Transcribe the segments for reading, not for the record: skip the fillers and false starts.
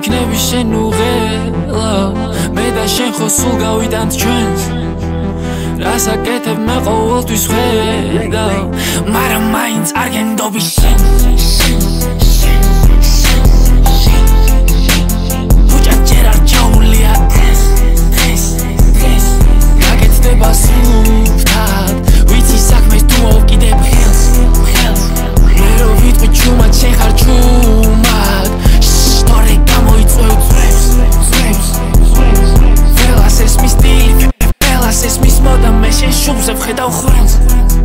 იქნები შენ უღელა მე და შენ ხო სულ გავიტანთ ჩვენს რას აკეთებ მე ყოველთვის ხედავ მაგრამ მაინც არ გენდობი შენ ბუჭა ჯერ არ ჩაულია ეს გაკეთდება სუფთად ვიცი საქმეს თუ მოვკიდებ ხელს მე რო ვიტყვი ჩუმად შენ ხარ ჩუმად შტორე გამოიწვევ ძვებს ველას ესმის სტილი ველას ესმის მოდა მე შენ შუბზე ვხედავ ხრელს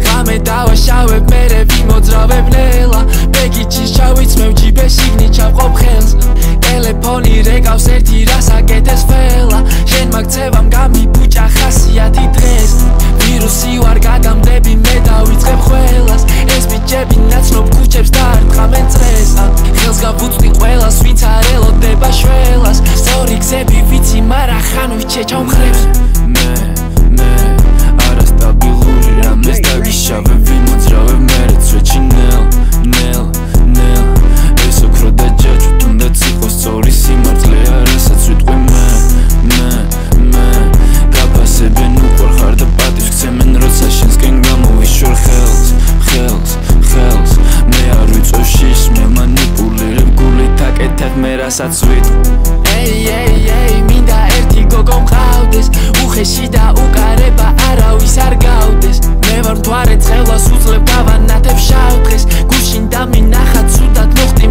ღამე დავაშავებ მერე ვიმოძრავებ ლელა ბეგიჩის ჩავიცმევ ჯიბე შიგნით ჩავყოფ ხელს ტელეფონი რეკავს ერთი რას აკეთეს ფელა შენ მაგცევამ გამიბუჭა ხასიათი დღეს ვირუსი ვარ გაგამდები მე დავიწყებ ყველას ეს ბიჭები ნაცნობ ქუჩებს დაარტყამენ წრეს ხელს გავუწვდი ყველას ვინც არ ელოდება შველას სწორი გზები ვიცი მარა ხან ვიჩეჩავ მხრებს მე არასტაბილური რამეს დაგიშავებ ვიმოძრავებ მერეც ვეჩინელ ნელ ეს ოქრო და ჯაჭვი თუნდაც იყოს სწორი სიმართლე რასაც ვიტყვი მე გაფასებენ უყვარ ხარ და პატივს გცემენ როცა შენსკენ გამოვიშვერ ხელს მე არ ვიწევ შიშს მე მანიპულირებ გულით აკეთებ მე რასაც ვიტყვი ეი მინდა ერთი გოგო მყავდეს უხეში და უკარება არავის არ გავდეს მე ვარ მთვარე ცხელას უძლებ გავანათებ შავ დღეს გუშინ დამინახა ცუდად მოხდი